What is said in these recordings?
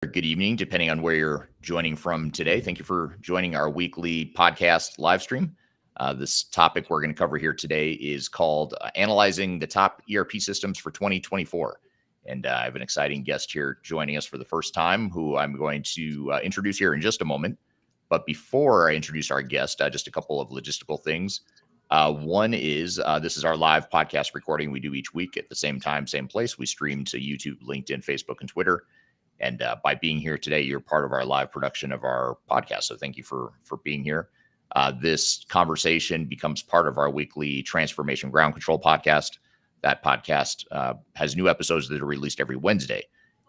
Good evening, depending on where you're joining from today. Thank you for joining our weekly podcast live stream. This topic we're going to cover here today is called Analyzing the Top ERP Systems for 2024. And I have an exciting guest here joining us for the first time, who I'm going to introduce here in just a moment. But before I introduce our guest, just a couple of logistical things. One is this is our live podcast recording we do each week at the same time, same place. We stream to YouTube, LinkedIn, Facebook, and Twitter. And by being here today, you're part of our live production of our podcast. So thank you for being here. This conversation becomes part of our weekly Transformation Ground Control podcast. That podcast has new episodes that are released every Wednesday.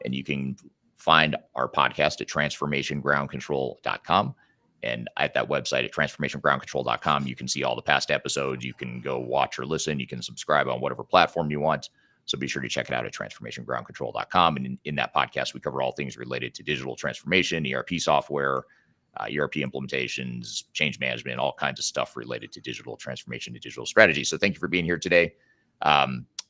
And you can find our podcast at transformationgroundcontrol.com. And at that website at transformationgroundcontrol.com, you can see all the past episodes. You can go watch or listen. You can subscribe on whatever platform you want. So be sure to check it out at transformationgroundcontrol.com. And in that podcast, we cover all things related to digital transformation, ERP software, ERP implementations, change management, all kinds of stuff related to digital transformation and digital strategy. So thank you for being here today.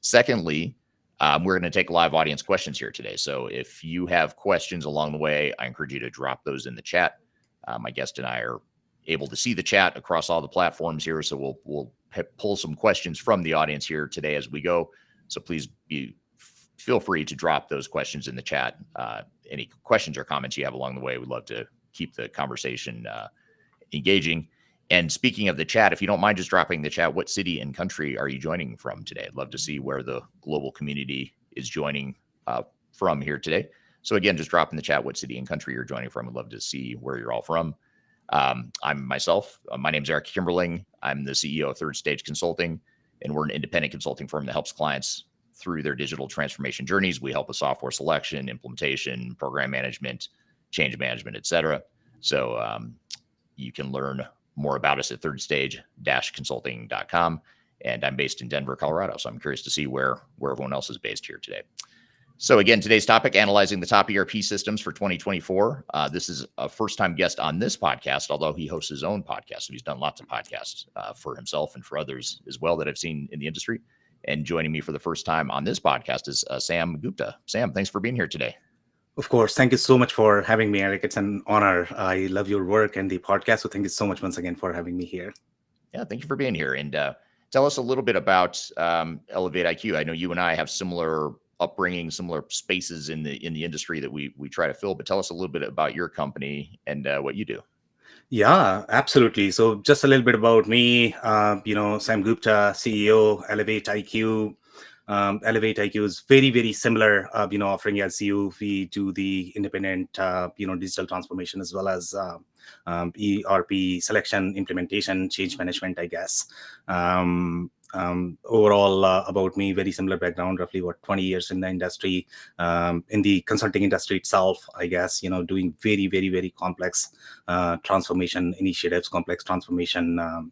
Secondly, we're going to take live audience questions here today. So if you have questions along the way, I encourage you to drop those in the chat. My guest and I are able to see the chat across all the platforms here. So we'll pull some questions from the audience here today as we go. So please feel free to drop those questions in the chat. Any questions or comments you have along the way, we'd love to keep the conversation engaging. And speaking of the chat, if you don't mind just dropping the chat, what city and country are you joining from today? I'd love to see where the global community is joining from here today. So again, just drop in the chat what city and country you're joining from. I'd love to see where you're all from. I'm myself. My name is Eric Kimberling. I'm the CEO of Third Stage Consulting. And we're an independent consulting firm that helps clients through their digital transformation journeys. We help with software selection, implementation, program management, change management, et cetera. So you can learn more about us at thirdstage-consulting.com. And I'm based in Denver, Colorado. So I'm curious to see where everyone else is based here today. So again, today's topic, analyzing the top ERP systems for 2024. This is a first-time guest on this podcast, although he hosts his own podcast. So he's done lots of podcasts for himself and for others as well that I've seen in the industry. And joining me for the first time on this podcast is Sam Gupta. Sam, thanks for being here today. Of course. Thank you so much for having me, Eric. It's an honor. I love your work and the podcast. So thank you so much once again for having me here. Yeah, thank you for being here. And tell us a little bit about Elevate IQ. I know you and I have similar upbringing, similar spaces in the industry that we try to fill, but tell us a little bit about your company and what you do. Yeah, absolutely. So just a little bit about me, Sam Gupta, CEO, Elevate IQ. Elevate IQ is very, very similar, offering as you. We do the independent, digital transformation as well as ERP selection, implementation, change management, I guess. Overall, about me, very similar background, roughly 20 years in the industry, in the consulting industry itself, I guess, doing very, very, very complex transformation initiatives, complex transformation,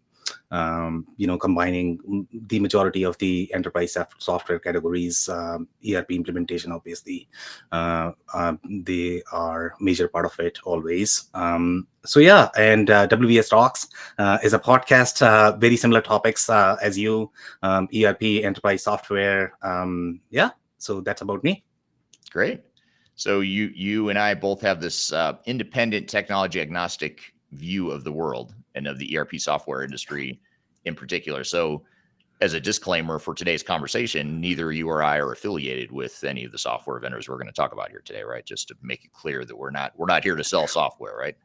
combining the majority of the enterprise software categories, ERP implementation, obviously, they are major part of it always. So yeah, and WBS Talks is a podcast, very similar topics as you, ERP, enterprise software. So that's about me. Great. So you and I both have this independent technology agnostic view of the world and of the ERP software industry in particular. So as a disclaimer for today's conversation, neither you or I are affiliated with any of the software vendors we're going to talk about here today, right? Just to make it clear that we're not here to sell software, right?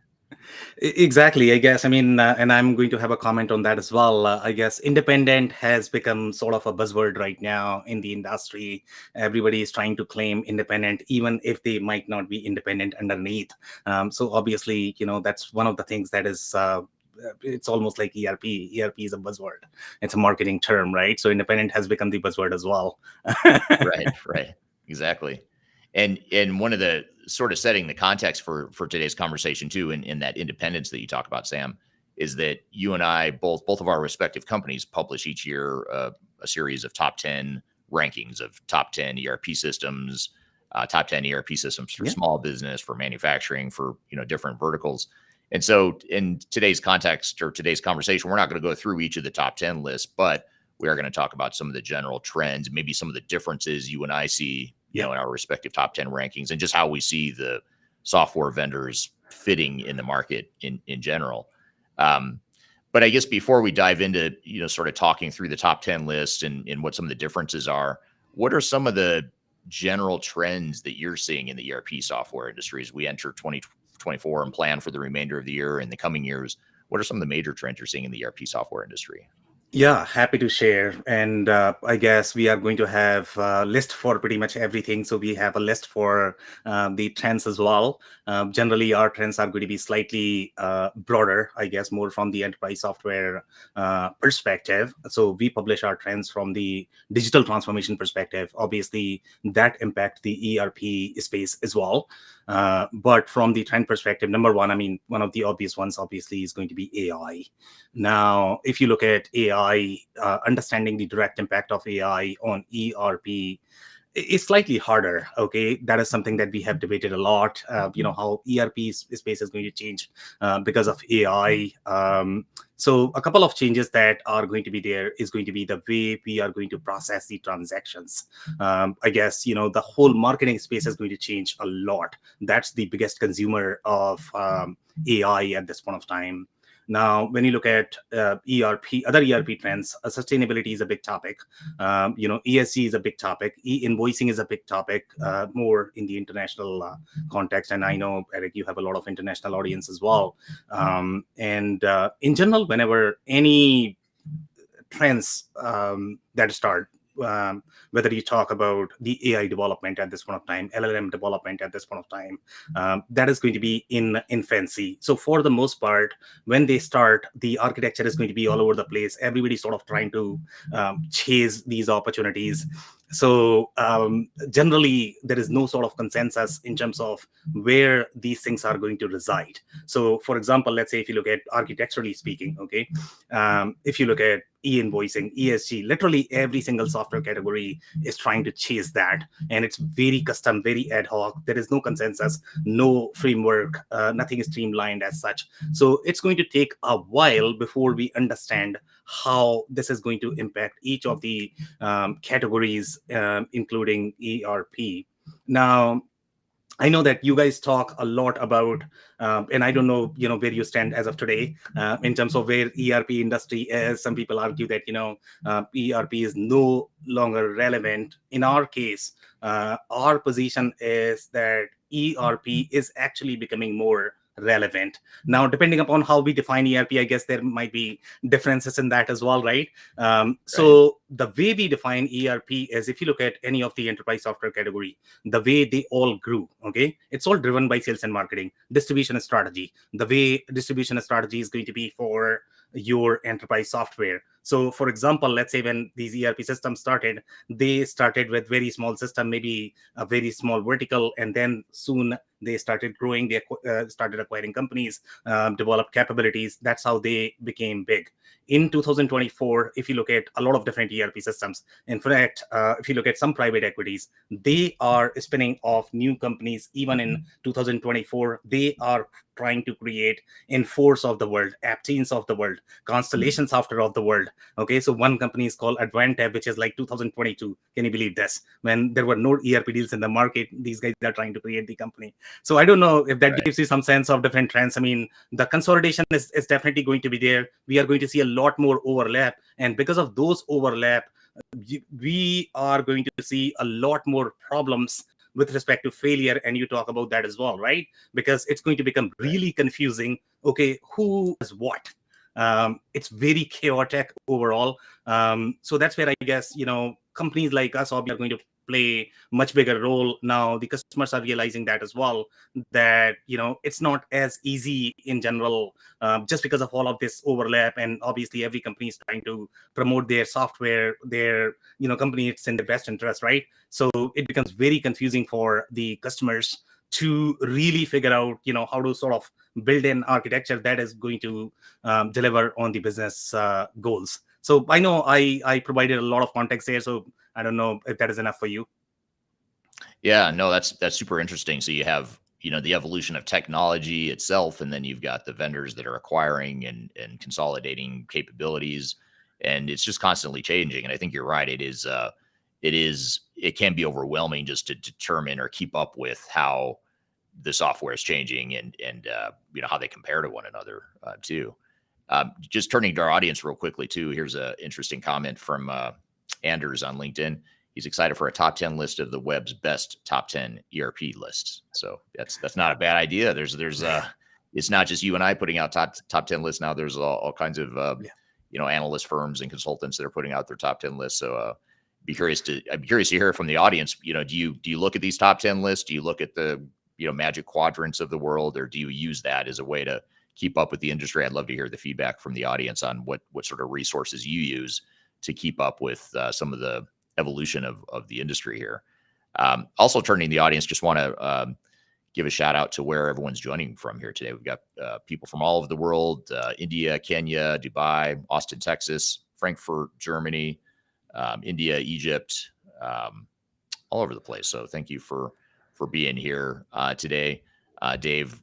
Exactly, I guess. I mean, and I'm going to have a comment on that as well. I guess independent has become sort of a buzzword right now in the industry. Everybody is trying to claim independent, even if they might not be independent underneath. So obviously, that's one of the things that is, it's almost like ERP. ERP is a buzzword. It's a marketing term, right? So independent has become the buzzword as well. Right. Exactly. And one of the sort of setting the context for today's conversation too, in that independence that you talk about, Sam, is that you and I, both of our respective companies, publish each year a series of top 10 rankings of top 10 ERP systems, top 10 ERP systems for small business, for manufacturing, for different verticals. And so in today's context or today's conversation, we're not going to go through each of the top 10 lists, but we are going to talk about some of the general trends, maybe some of the differences you and I see, in our respective top 10 rankings, and just how we see the software vendors fitting in the market in general. But I guess before we dive into, sort of talking through the top 10 list and what some of the differences are, what are some of the general trends that you're seeing in the ERP software industry as we enter 2024 and plan for the remainder of the year and the coming years? What are some of the major trends you're seeing in the ERP software industry? Yeah, happy to share. And I guess we are going to have a list for pretty much everything. So we have a list for the trends as well. Generally, our trends are going to be slightly broader, I guess, more from the enterprise software perspective. So we publish our trends from the digital transformation perspective. Obviously, that impact the ERP space as well. But from the trend perspective, number one, I mean, one of the obvious ones, obviously, is going to be AI. Now, if you look at AI, understanding the direct impact of AI on ERP is slightly harder. Okay, that is something that we have debated a lot. How ERP space is going to change because of AI. So a couple of changes that are going to be there is going to be the way we are going to process the transactions. I guess the whole marketing space is going to change a lot. That's the biggest consumer of AI at this point of time. Now, when you look at other ERP trends, sustainability is a big topic. ESG is a big topic. E-invoicing is a big topic, more in the international context. And I know, Eric, you have a lot of international audience as well. And in general, whenever any trends that start, whether you talk about the AI development at this point of time, LLM development at this point of time, that is going to be in infancy. So for the most part, when they start, the architecture is going to be all over the place. Everybody's sort of trying to chase these opportunities. So generally, there is no sort of consensus in terms of where these things are going to reside. So, for example, let's say if you look at architecturally speaking, okay, if you look at e-invoicing, ESG, literally every single software category is trying to chase that. And it's very custom, very ad hoc. There is no consensus, no framework, nothing is streamlined as such. So it's going to take a while before we understand how this is going to impact each of the categories, including ERP. Now, I know that you guys talk a lot about, and I don't know, where you stand as of today in terms of where ERP industry is. Some people argue that, ERP is no longer relevant. In our case, our position is that ERP is actually becoming more relevant. Now, depending upon how we define ERP, I guess there might be differences in that as well, right? So the way we define ERP is, if you look at any of the enterprise software category, the way they all grew, okay, it's all driven by sales and marketing, distribution strategy. The way distribution strategy is going to be for your enterprise software. So, for example, let's say when these ERP systems started, they started with very small system, maybe a very small vertical, and then soon they started growing. They started acquiring companies, developed capabilities. That's how they became big. In 2024, if you look at a lot of different ERP systems, in fact, if you look at some private equities, they are spinning off new companies. Even in 2024, they are trying to create Enforce of the world, Apteans of the world, Constellation Software of the world. Okay, so one company is called Advantab, which is like 2022. Can you believe this? When there were no ERP deals in the market, these guys are trying to create the company. So I don't know if that gives you some sense of different trends. I mean, the consolidation is definitely going to be there. We are going to see a lot more overlap. And because of those overlap, we are going to see a lot more problems with respect to failure. And you talk about that as well, right? Because it's going to become really confusing. Okay, who does what? It's very chaotic overall. So that's where I guess, companies like us are going to play much bigger role. Now the customers are realizing that as well, that it's not as easy in general, just because of all of this overlap. And obviously every company is trying to promote their software, their company, it's in the best interest, right? So it becomes very confusing for the customers to really figure out how to sort of build an architecture that is going to deliver on the business goals. So I know I provided a lot of context here, so I don't know if that is enough for you. Yeah, no, that's super interesting. So you have, the evolution of technology itself, and then you've got the vendors that are acquiring and consolidating capabilities, and it's just constantly changing. And I think you're right. It can be overwhelming just to determine or keep up with how the software is changing and how they compare to one another too. Just turning to our audience real quickly too. Here's an interesting comment from Anders on LinkedIn. He's excited for a top 10 list of the web's best top 10 ERP lists. So that's not a bad idea. There's it's not just you and I putting out top 10 lists now. There's all kinds of analyst firms and consultants that are putting out their top 10 lists. So I'd be curious to hear from the audience. Do you look at these top 10 lists? Do you look at the magic quadrants of the world, or do you use that as a way to keep up with the industry? I'd love to hear the feedback from the audience on what sort of resources you use to keep up with some of the evolution of the industry here. Also turning to the audience, just want to give a shout out to where everyone's joining from here today. We've got people from all over the world, India, Kenya, Dubai, Austin, Texas, Frankfurt, Germany, India, Egypt, all over the place. So thank you for being here today. Dave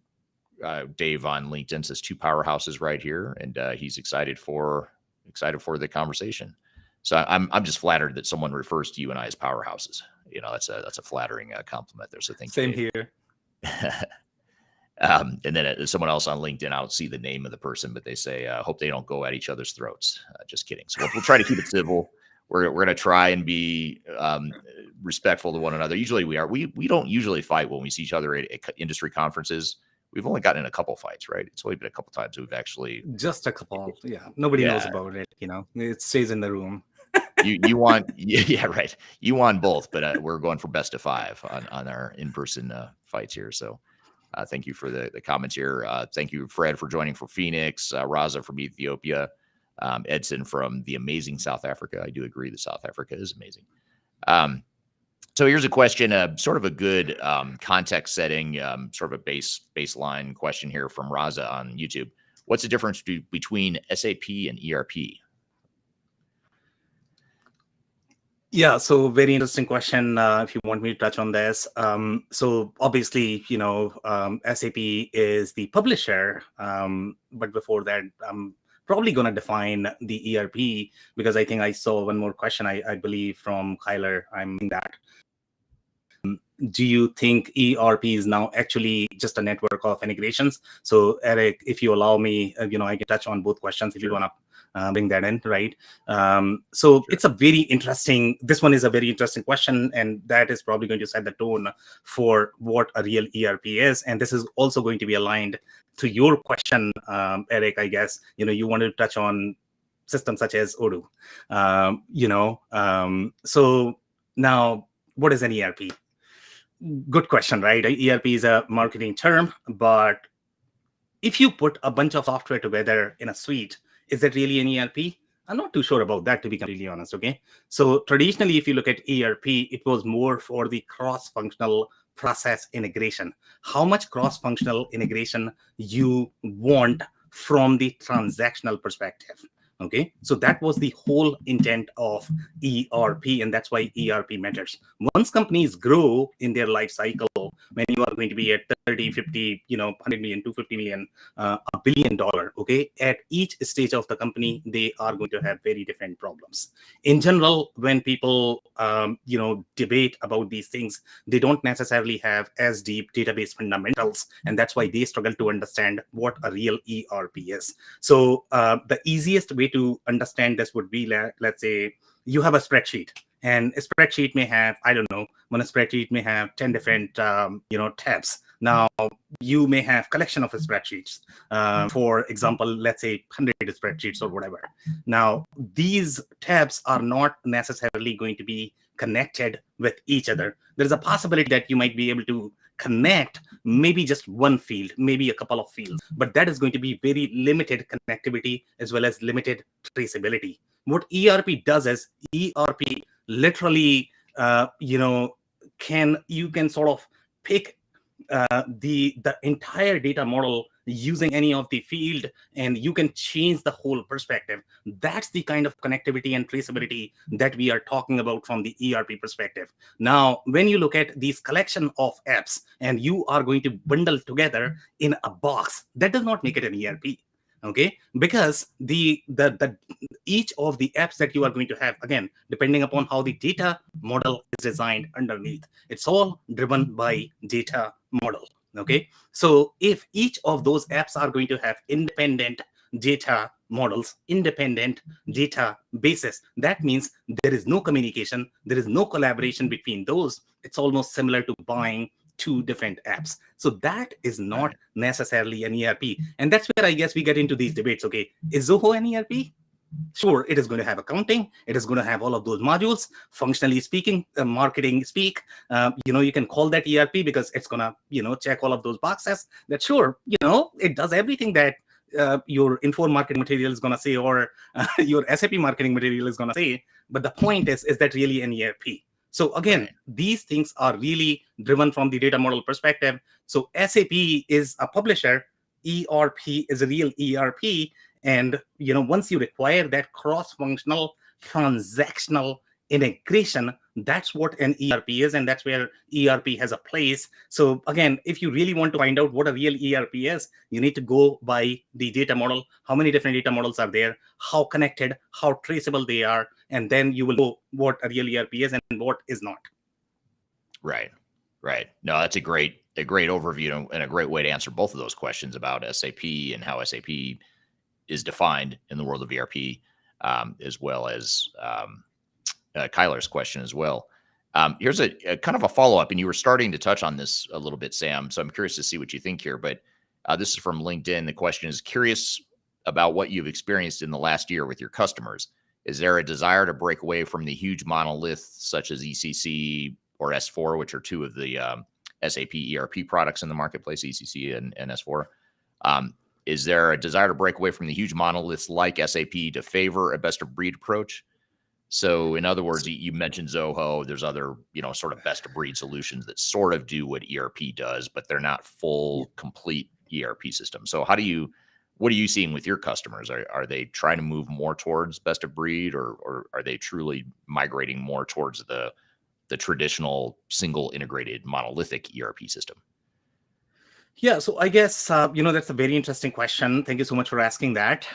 on LinkedIn says 2 powerhouses right here, and he's excited for the conversation. So I'm just flattered that someone refers to you and I as powerhouses. That's a flattering compliment there. So thank you. Same here. And then someone else on LinkedIn, I don't see the name of the person, but they say, hope they don't go at each other's throats. Just kidding. So we'll try to keep it civil. We're going to try and be respectful to one another. Usually we are. We don't usually fight when we see each other at industry conferences. We've only gotten in a couple fights, right? It's only been a couple times we've actually just a couple. Yeah, nobody knows about it. It stays in the room. you want, yeah, right. You won both, but we're going for best of 5 on our in-person fights here. So thank you for the comments here. Thank you, Fred, for joining for Phoenix, Raza from Ethiopia, Edson from the amazing South Africa. I do agree that South Africa is amazing. So here's a question, sort of a good context setting, sort of a baseline question here from Raza on YouTube. What's the difference between SAP and ERP? Yeah, so very interesting question. If you want me to touch on this, so obviously, SAP is the publisher, but before that, I'm probably going to define the ERP, because I think I saw one more question, I believe, from Kyler. I'm in that. Do you think ERP is now actually just a network of integrations? So Eric, if you allow me, I can touch on both questions if you want to bring that in, right? So it's a very interesting, this one is a very interesting question, and that is probably going to set the tone for what a real ERP is. And this is also going to be aligned to your question, Eric, I guess. You wanted to touch on systems such as Odoo. So now, what is an ERP? Good question, right? ERP is a marketing term, but if you put a bunch of software together in a suite, is that really an ERP? I'm not too sure about that, to be completely honest, okay? So traditionally, if you look at ERP, it was more for the cross-functional process integration. How much cross-functional integration you want from the transactional perspective. Okay, so that was the whole intent of ERP, and that's why ERP matters. Once companies grow in their life cycle, when you are going to be at 30, 50, 100 million, 250 million, $1 billion, okay, at each stage of the company, they are going to have very different problems. In general, when people, debate about these things, they don't necessarily have as deep database fundamentals, and that's why they struggle to understand what a real ERP is. So the easiest way to understand this would be, let's say you have a spreadsheet, and a spreadsheet may have, I don't know, one spreadsheet may have 10 different, tabs. Now, you may have collection of spreadsheets. For example, let's say 100 spreadsheets or whatever. Now, these tabs are not necessarily going to be connected with each other. There's a possibility that you might be able to connect maybe just one field, maybe a couple of fields, but that is going to be very limited connectivity as well as limited traceability. What ERP does is ERP literally, you can sort of pick the entire data model using any of the field, and you can change the whole perspective. That's the kind of connectivity and traceability that we are talking about from the ERP perspective. Now, when you look at these collection of apps and you are going to bundle together in a box, that does not make it an ERP. Okay, because the each of the apps that you are going to have, again, depending upon how the data model is designed underneath, it's all driven by data model. Okay, so if each of those apps are going to have independent data models, independent data bases, that means there is no communication, there is no collaboration between those. It's almost similar to buying two different apps. So that is not Right. necessarily an ERP. And that's where I guess we get into these debates. Okay, is Zoho an ERP? Sure, it is going to have accounting, it is going to have all of those modules. Functionally speaking, marketing speak, you can call that ERP because it's going to check all of those boxes. That sure, it does everything that your info marketing material is going to say, or your SAP marketing material is going to say. But the point is that really an ERP? So again, Right. these things are really driven from the data model perspective. So SAP is a publisher, ERP is a real ERP. And once you require that cross-functional transactional integration, that's what an ERP is, and that's where ERP has a place. So again, if you really want to find out what a real ERP is, you need to go by the data model. How many different data models are there? How connected? How traceable they are? And then you will know what a real ERP is and what is not. Right. Right. No, that's a great overview and a great way to answer both of those questions about SAP and how SAP is defined in the world of ERP, as well as Kyler's question as well. Here's a kind of a follow up, and you were starting to touch on this a little bit, Sam. So I'm curious to see what you think here. But this is from LinkedIn. The question is curious about what you've experienced in the last year with your customers. Is there a desire to break away from the huge monoliths such as ECC or S4, which are two of the SAP ERP products in the marketplace, ECC and S4? Is there a desire to break away from the huge monoliths like SAP to favor a best of breed approach? So in other words, you mentioned Zoho. There's other, sort of best of breed solutions that sort of do what ERP does, but they're not full, complete ERP systems. So what are you seeing with your customers? Are they trying to move more towards best of breed, or are they truly migrating more towards the traditional single integrated monolithic ERP system? Yeah, so I guess, that's a very interesting question. Thank you so much for asking that.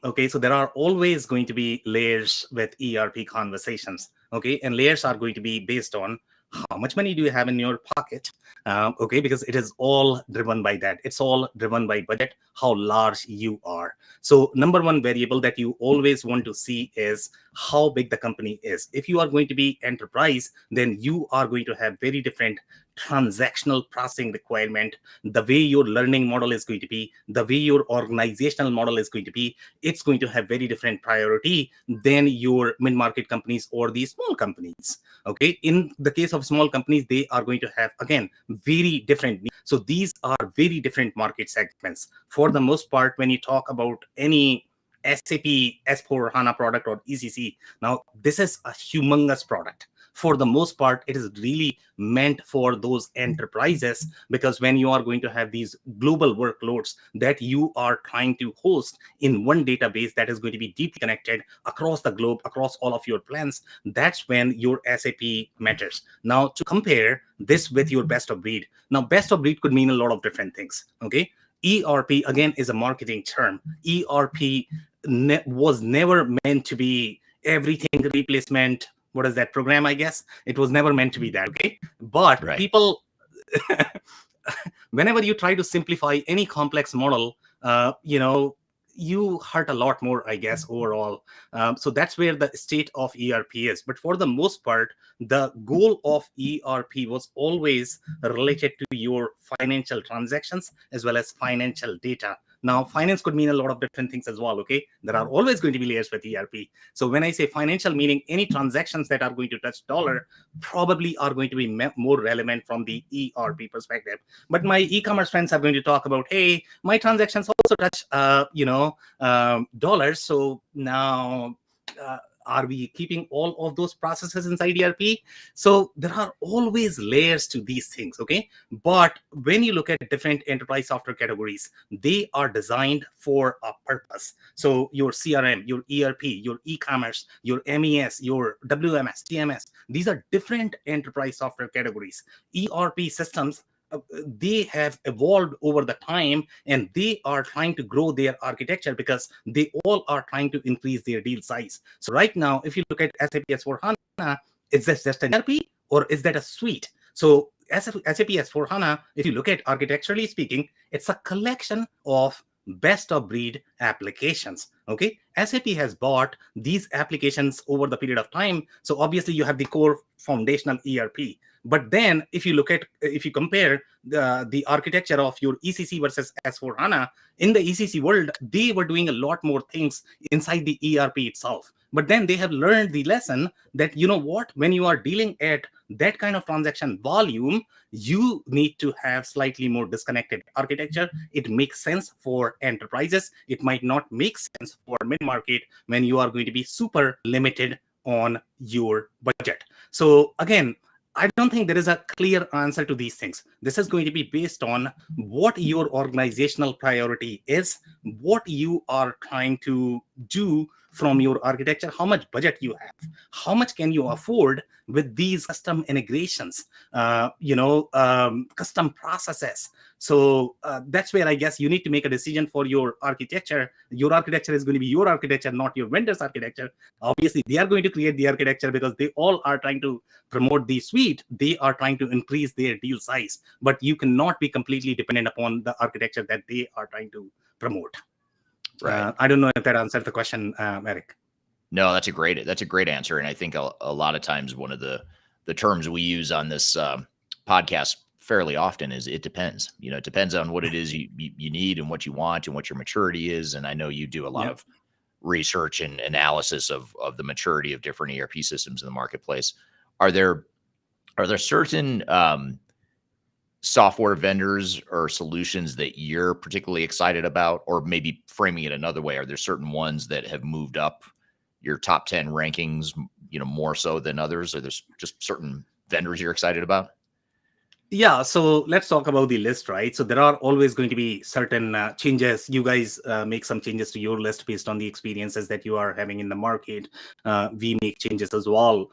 Okay, so there are always going to be layers with ERP conversations. Okay, and layers are going to be based on how much money do you have in your pocket. Okay, because it is all driven by that. It's all driven by budget, how large you are. So number one variable that you always want to see is how big the company is. If you are going to be enterprise, then you are going to have very different transactional processing requirement. The way your learning model is going to be, the way your organizational model is going to be, it's going to have very different priority than your mid-market companies or the small companies. Okay, in the case of small companies, they are going to have, again, very different needs. So these are very different market segments. For the most part, when you talk about any SAP S4 HANA product or ECC, now this is a humongous product. For the most part, it is really meant for those enterprises, because when you are going to have these global workloads that you are trying to host in one database that is going to be deeply connected across the globe, across all of your plans, that's when your SAP matters. Now, to compare this with your best of breed, now best of breed could mean a lot of different things. Okay, ERP again is a marketing term. ERP was never meant to be everything replacement. What is that program? I guess it was never meant to be that. Okay, but Right. people, whenever you try to simplify any complex model, you hurt a lot more, I guess, overall. So that's where the state of ERP is. But for the most part, the goal of ERP was always related to your financial transactions as well as financial data. Now, finance could mean a lot of different things as well. Okay, there are always going to be layers with ERP. So when I say financial, meaning any transactions that are going to touch dollar probably are going to be more relevant from the ERP perspective. But my e-commerce friends are going to talk about, hey, my transactions also touch, dollars. So now, are we keeping all of those processes inside ERP? So there are always layers to these things. Okay, but when you look at different enterprise software categories, they are designed for a purpose. So your CRM, your ERP, your e-commerce, your MES, your WMS, TMS, these are different enterprise software categories. ERP systems, they have evolved over the time, and they are trying to grow their architecture because they all are trying to increase their deal size. So right now, if you look at SAP S4HANA, is this just an ERP or is that a suite? So SAP S4HANA, if you look at architecturally speaking, it's a collection of best of breed applications. Okay, SAP has bought these applications over the period of time. So obviously you have the core foundational ERP. But then if you compare the architecture of your ECC versus S4HANA, in the ECC world, they were doing a lot more things inside the ERP itself. But then they have learned the lesson that, you know what, when you are dealing at that kind of transaction volume, you need to have slightly more disconnected architecture. It makes sense for enterprises. It might not make sense for mid-market when you are going to be super limited on your budget. So again, I don't think there is a clear answer to these things. This is going to be based on what your organizational priority is, what you are trying to do from your architecture, how much budget you have, how much can you afford with these custom integrations, custom processes. So that's where I guess you need to make a decision for your architecture. Your architecture is going to be your architecture, not your vendor's architecture. Obviously, they are going to create the architecture because they all are trying to promote the suite. They are trying to increase their deal size, but you cannot be completely dependent upon the architecture that they are trying to promote. Right. I don't know if that answered the question, Eric. No, that's a great answer. And I think a lot of times one of the terms we use on this podcast fairly often is it depends. You know, it depends on what it is you need and what you want and what your maturity is. And I know you do a lot of research and analysis of the maturity of different ERP systems in the marketplace. Are there certain software vendors or solutions that you're particularly excited about, or maybe framing it another way, are there certain ones that have moved up your top 10 rankings, more so than others? Or there's just certain vendors you're excited about? Yeah, so let's talk about the list, right? So there are always going to be certain changes. You guys make some changes to your list based on the experiences that you are having in the market. We make changes as well.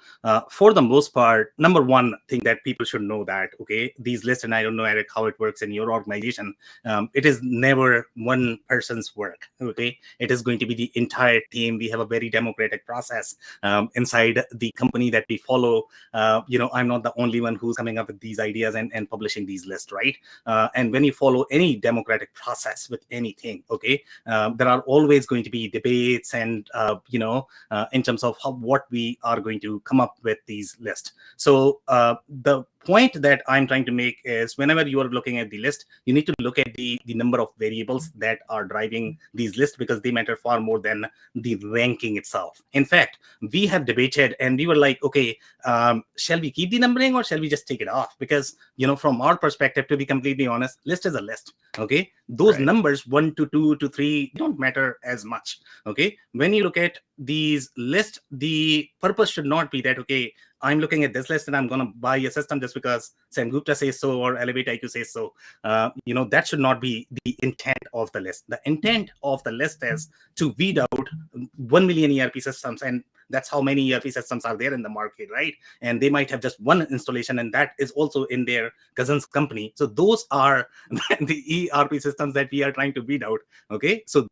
For the most part, number one thing that people should know that, okay, these lists, and I don't know, Eric, how it works in your organization, it is never one person's work, okay? It is going to be the entire team. We have a very democratic process inside the company that we follow. I'm not the only one who's coming up with these ideas and publishing these lists, right? And when you follow any democratic process with anything, okay, there are always going to be debates and, in terms of what we are going to come up with these lists. So the point that I'm trying to make is whenever you are looking at the list, you need to look at the number of variables that are driving these lists, because they matter far more than the ranking itself. In fact, we have debated and we were like, okay, shall we keep the numbering or shall we just take it off? Because, from our perspective, to be completely honest, list is a list. Okay, those Right. numbers 1 to 2 to 3 don't matter as much. Okay, when you look at these lists, the purpose should not be that, okay, I'm looking at this list and I'm going to buy a system just because Sam Gupta says so or Elevate IQ says so. That should not be the intent of the list. The intent of the list is to weed out 1 million ERP systems, and that's how many ERP systems are there in the market, right? And they might have just one installation, and that is also in their cousin's company. So those are the ERP systems that we are trying to weed out. Okay, so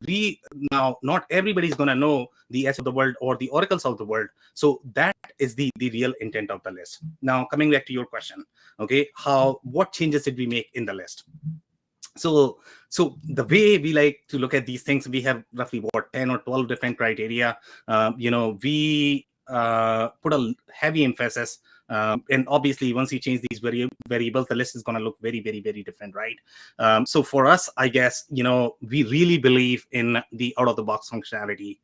not everybody's going to know the S of the world or the Oracles of the world. So that is the real intent of the list. Now, coming back to your question, okay, what changes did we make in the list? So the way we like to look at these things, we have roughly 10 or 12 different criteria. We put a heavy emphasis, and obviously once you change these variables, the list is going to look very, very, very different, right? So for us, I guess, we really believe in the out-of-the-box functionality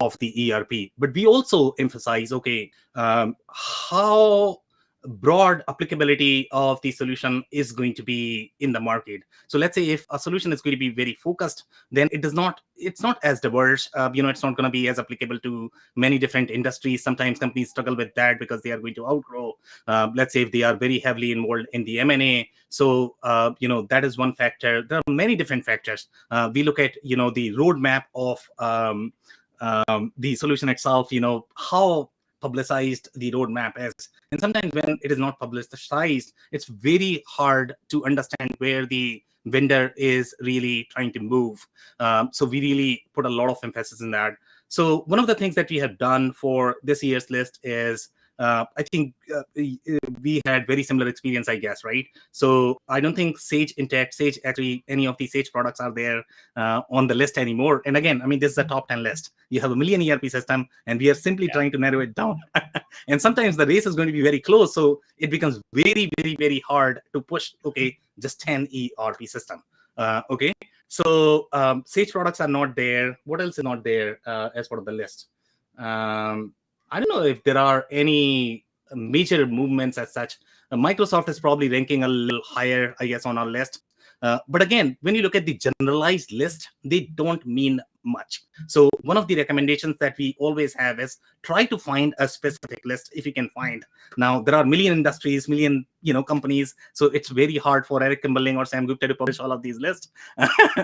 of the ERP, but we also emphasize, okay, how broad applicability of the solution is going to be in the market. So let's say if a solution is going to be very focused, then it's not as diverse. It's not going to be as applicable to many different industries. Sometimes companies struggle with that because they are going to outgrow. Let's say if they are very heavily involved in the M&A. So, that is one factor. There are many different factors. We look at, the roadmap of the solution itself, how publicized the roadmap is. And sometimes when it is not publicized, it's very hard to understand where the vendor is really trying to move. So we really put a lot of emphasis in that. So one of the things that we have done for this year's list is I think we had very similar experience, I guess, right? So I don't think Sage Intacct, Sage actually, any of these Sage products are there on the list anymore. And again, I mean, this is a top 10 list. You have a million ERP system, and we are simply trying to narrow it down. And sometimes the race is going to be very close, so it becomes very, very, very hard to push. Okay, just 10 ERP system. Okay, so Sage products are not there. What else is not there as part of the list? I don't know if there are any major movements as such. Microsoft is probably ranking a little higher, I guess, on our list. But again, when you look at the generalized list, they don't mean much. So one of the recommendations that we always have is try to find a specific list if you can find. Now, there are million industries, million companies, so it's very hard for Eric Kimberling or Sam Gupta to publish all of these lists,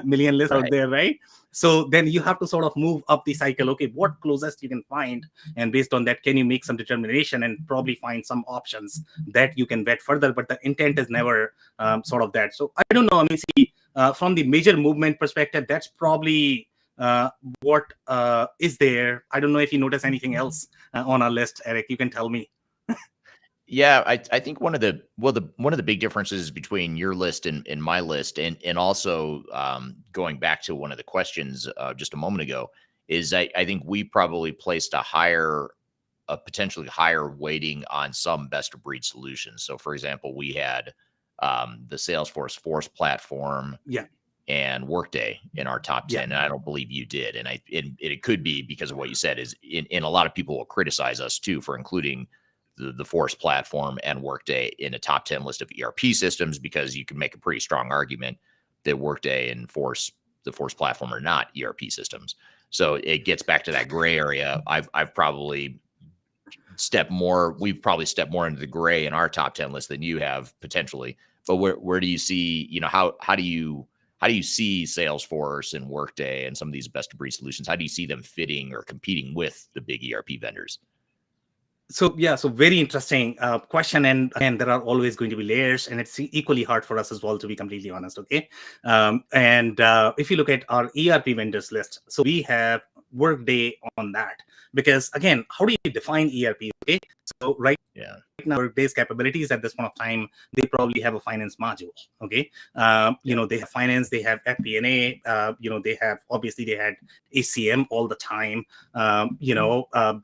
million lists out there, right? So then you have to sort of move up the cycle. Okay, what closest you can find, and based on that, can you make some determination and probably find some options that you can vet further? But the intent is never sort of that. So I don't know. I mean, see, from the major movement perspective, that's probably what is there. I don't know if you notice anything else on our list, Eric. You can tell me. Yeah, I think one of the big differences between your list and my list, and also going back to one of the questions just a moment ago, is I think we probably placed a potentially higher weighting on some best of breed solutions. So, for example, we had the Salesforce Force platform, and Workday in our top 10, and I don't believe you did. And it could be because of what you said. Is in a lot of people will criticize us too for including the Force platform and Workday in a top 10 list of ERP systems, because you can make a pretty strong argument that Workday and the Force platform are not ERP systems. So it gets back to that gray area. I've probably we've probably stepped more into the gray in our top 10 list than you have potentially. But where do you see, how do you see Salesforce and Workday and some of these best of breed solutions? How do you see them fitting or competing with the big ERP vendors? So very interesting question, and there are always going to be layers, and it's equally hard for us as well, to be completely honest. Okay, and if you look at our ERP vendors list, so we have Workday on that, because again, how do you define ERP? Okay, so right now, Workday's capabilities at this point of time, they probably have a finance module. Okay, they have finance, they have FP&A, they have, obviously they had ACM all the time.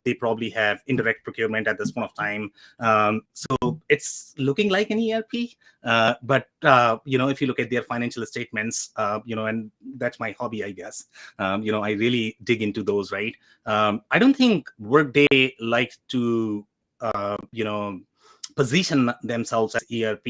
They probably have indirect procurement at this point of time. So it's looking like an ERP, but if you look at their financial statements, and that's my hobby, I guess. I really dig into those, right? I don't think Workday likes to position themselves as ERP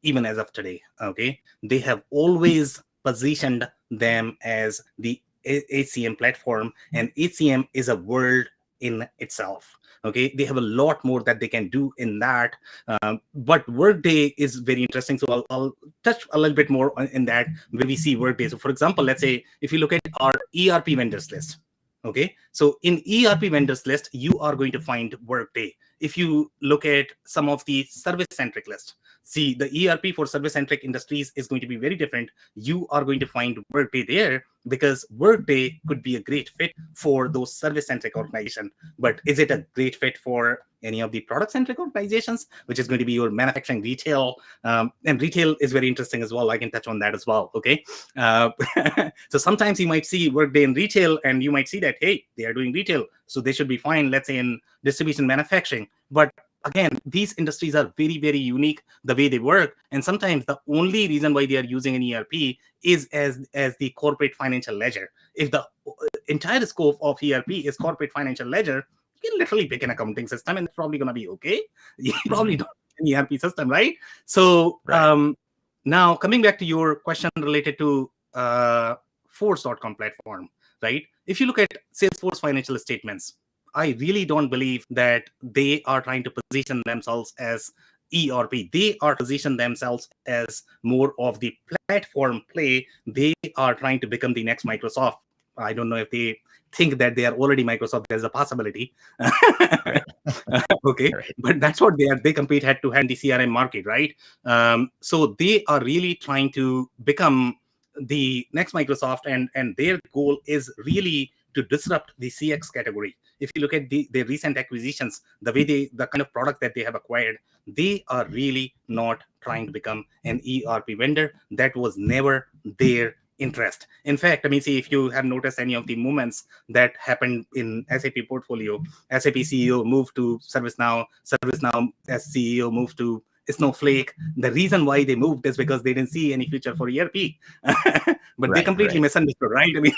even as of today. Okay, they have always positioned them as the ACM platform, and ACM is a world in itself. Okay, they have a lot more that they can do in that, but Workday is very interesting. So I'll touch a little bit more in that, where we see Workday. So for example, let's say if you look at our ERP vendors list. Okay, so in ERP vendors list, you are going to find Workday. If you look at some of the service-centric list, see, the ERP for service-centric industries is going to be very different. You are going to find Workday there, because Workday could be a great fit for those service-centric organizations. But is it a great fit for any of the product-centric organizations, which is going to be your manufacturing, retail? And retail is very interesting as well. I can touch on that as well. Okay, so sometimes you might see Workday in retail, and you might see that, hey, they are doing retail, so they should be fine, let's say, in distribution, manufacturing. But again, these industries are very, very unique the way they work, and sometimes the only reason why they are using an ERP is as the corporate financial ledger. If the entire scope of ERP is corporate financial ledger, you can literally pick an accounting system, and it's probably going to be okay. You probably don't need an ERP system, right? So now coming back to your question related to Force.com platform, right? If you look at Salesforce financial statements, I really don't believe that they are trying to position themselves as ERP. They are positioning themselves as more of the platform play. They are trying to become the next Microsoft. I don't know if they think that they are already Microsoft. There's a possibility. Okay, but that's what they are. They compete head to head in the CRM market, right? So they are really trying to become the next Microsoft, and their goal is really to disrupt the CX category. If you look at the recent acquisitions, the kind of product that they have acquired, they are really not trying to become an ERP vendor. That was never their interest. In fact, I mean, see, if you have noticed any of the movements that happened in SAP portfolio, SAP CEO moved to ServiceNow, ServiceNow as CEO moved to Snowflake. The reason why they moved is because they didn't see any future for ERP. But they completely misunderstood, right? I mean,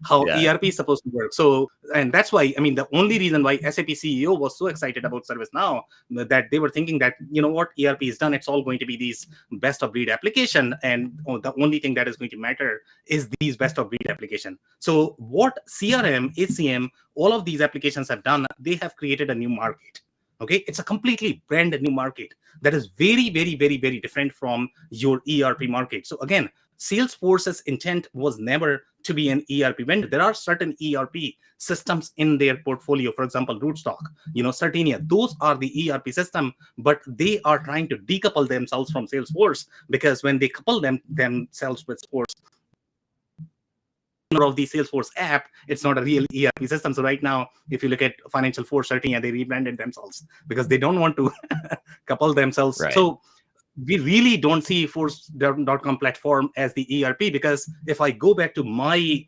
how ERP is supposed to work. So, and that's why, I mean, the only reason why SAP CEO was so excited about ServiceNow, that they were thinking that, you know what, ERP is done. It's all going to be these best of breed application. And the only thing that is going to matter is these best of breed application. So what CRM, HCM, all of these applications have done, they have created a new market. Okay, it's a completely brand new market that is very, very, very, very different from your ERP market. So again, Salesforce's intent was never to be an ERP vendor. There are certain ERP systems in their portfolio. For example, Rootstock, Certinia, those are the ERP system, but they are trying to decouple themselves from Salesforce, because when they couple themselves with Salesforce, of the Salesforce app, it's not a real ERP system. So right now, if you look at Financial Force, Certinia, they rebranded themselves because they don't want to couple themselves. Right. So we really don't see Force.com platform as the ERP, because if I go back to my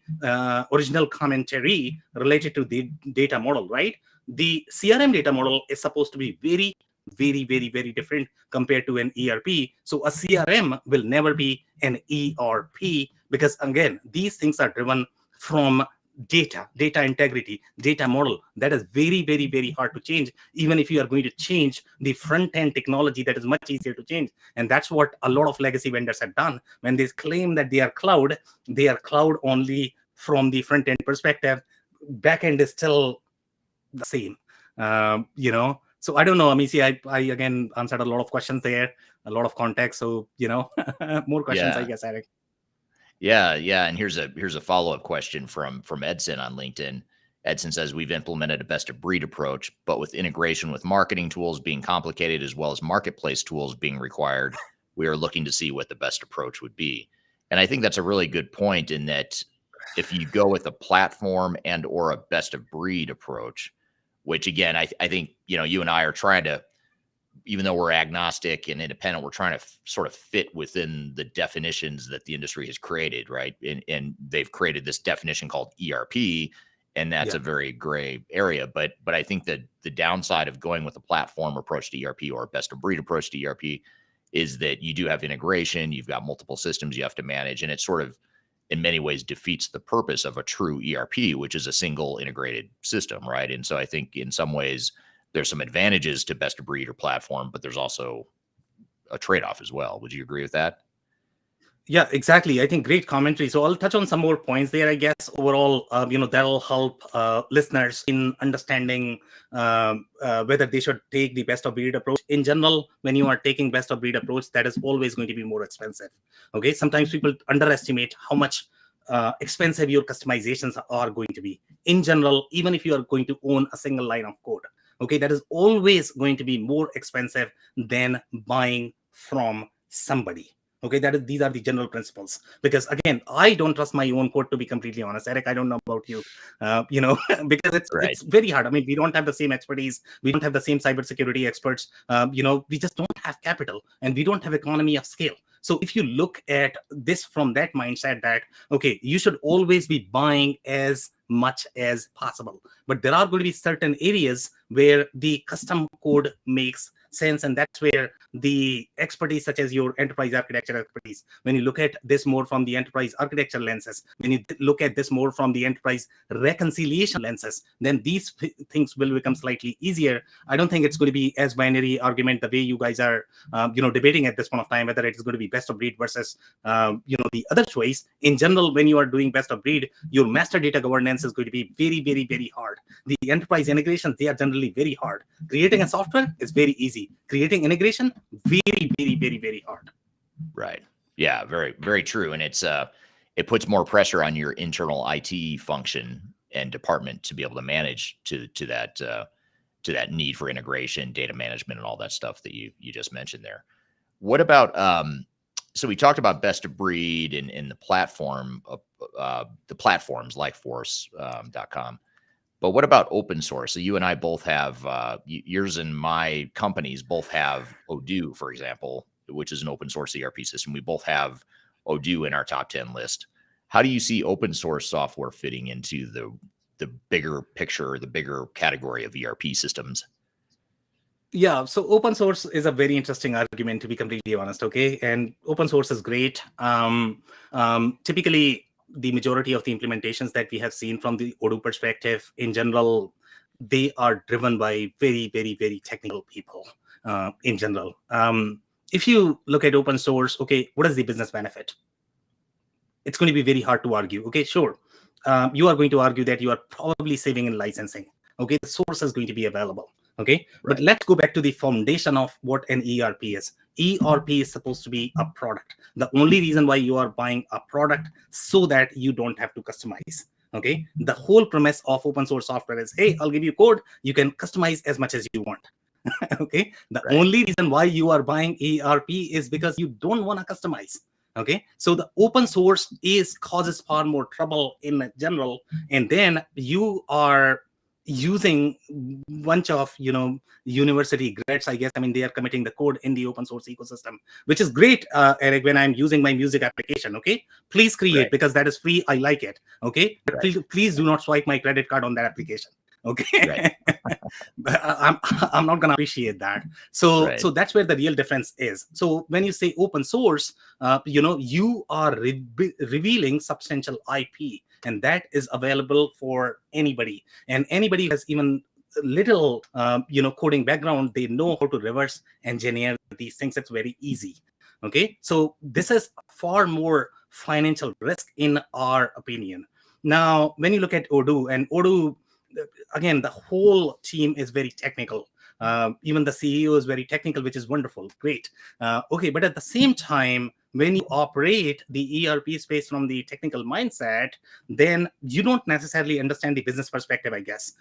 original commentary related to the data model, right? The CRM data model is supposed to be very, very, very, very different compared to an ERP. So a CRM will never be an ERP, because again, these things are driven from data integrity, data model. That is very, very, very hard to change. Even if you are going to change the front end technology, that is much easier to change. And that's what a lot of legacy vendors have done. When they claim that they are cloud only from the front end perspective. Back end is still the same. So I don't know. I mean, see, I again answered a lot of questions there, a lot of context. So, more questions, I guess, Eric. Yeah. And here's a follow-up question from Edson on LinkedIn. Edson says, we've implemented a best of breed approach, but with integration with marketing tools being complicated, as well as marketplace tools being required, we are looking to see what the best approach would be. And I think that's a really good point, in that if you go with a platform and or a best of breed approach, which again, I think, you and I are trying to, even though we're agnostic and independent, we're trying to sort of fit within the definitions that the industry has created, right? And they've created this definition called ERP, and that's a very gray area. But I think that the downside of going with a platform approach to ERP or a best of breed approach to ERP is that you do have integration, you've got multiple systems you have to manage, and it sort of, in many ways, defeats the purpose of a true ERP, which is a single integrated system, right? And so I think in some ways there's some advantages to best of breed or platform, but there's also a trade-off as well. Would you agree with that? Yeah, exactly. I think great commentary. So I'll touch on some more points there, I guess. Overall, that'll help listeners in understanding whether they should take the best of breed approach. In general, when you are taking best of breed approach, that is always going to be more expensive. Okay, sometimes people underestimate how much expensive your customizations are going to be. In general, even if you are going to own a single line of code, okay, that is always going to be more expensive than buying from somebody. Okay, these are the general principles. Because again, I don't trust my own code, to be completely honest. Eric, I don't know about you, because it's very hard. I mean, we don't have the same expertise. We don't have the same cybersecurity experts. We just don't have capital, and we don't have economy of scale. So if you look at this from that mindset that, okay, you should always be buying as much as possible. But there are going to be certain areas where the custom code makes sense, and that's where the expertise, such as your enterprise architecture expertise, when you look at this more from the enterprise architecture lenses, when you look at this more from the enterprise reconciliation lenses, then these things will become slightly easier. I don't think it's going to be as binary argument the way you guys are debating at this point of time, whether it's going to be best of breed versus the other choice. In general, when you are doing best of breed, your master data governance is going to be very, very, very hard. The enterprise integrations, they are generally very hard. Creating a software is very easy. Creating integration, very, very, very, very hard. Right. Yeah, very, very true. And it puts more pressure on your internal IT function and department to be able to manage to that need for integration, data management, and all that stuff that you just mentioned there. What about so we talked about best of breed and the platform the platforms like force.com. But what about open source? So you and I both have, yours and my companies both have Odoo, for example, which is an open source ERP system. We both have Odoo in our top 10 list. How do you see open source software fitting into the bigger picture, the bigger category of ERP systems? Yeah, so open source is a very interesting argument, to be completely honest. Okay, and open source is great. Typically, the majority of the implementations that we have seen from the Odoo perspective, in general, they are driven by very, very, very technical people. In general, if you look at open source, okay, what is the business benefit? It's going to be very hard to argue. Okay, sure, you are going to argue that you are probably saving in licensing. Okay, the source is going to be available. Okay, but Right. let's go back to the foundation of what an ERP is. ERP is supposed to be a product. The only reason why you are buying a product so that you don't have to customize. Okay, the whole premise of open source software is, hey, I'll give you code, you can customize as much as you want. Okay, the Right. only reason why you are buying ERP is because you don't want to customize. Okay, so the open source is causes far more trouble in general, and then you are using bunch of university grads, I guess. I mean, they are committing the code in the open source ecosystem, which is great. Eric, when I'm using my music application, okay, please create, Right. because that is free, I like it. Okay, but Right. please do not swipe my credit card on that application. Right. Okay. But I'm not gonna appreciate that. So Right. that's where the real difference is. So when you say open source, you are revealing substantial IP, and that is available for anybody. And anybody who has even little coding background, they know how to reverse engineer these things. It's very easy. Okay, so this is far more financial risk in our opinion. Now when you look at Odoo, and Odoo, again, the whole team is very technical. Even the CEO is very technical, which is wonderful, great. Okay, but at the same time, when you operate the ERP space from the technical mindset, then you don't necessarily understand the business perspective, I guess.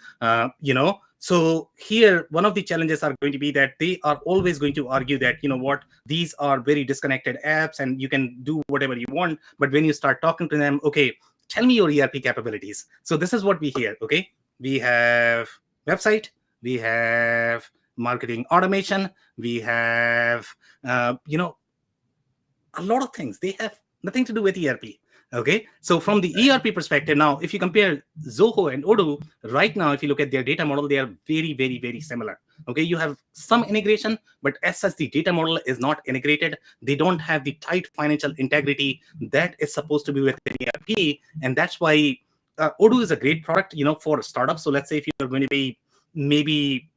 So here, one of the challenges are going to be that they are always going to argue that, what, these are very disconnected apps and you can do whatever you want. But when you start talking to them, okay, tell me your ERP capabilities. So this is what we hear. Okay, we have website, we have marketing automation, we have a lot of things. They have nothing to do with ERP. Okay, so from the ERP perspective, now if you compare Zoho and Odoo, right now, if you look at their data model, they are very, very, very similar. Okay, you have some integration, but as such, the data model is not integrated. They don't have the tight financial integrity that is supposed to be with ERP, and that's why Odoo is a great product, for startups. So let's say if you're going to be maybe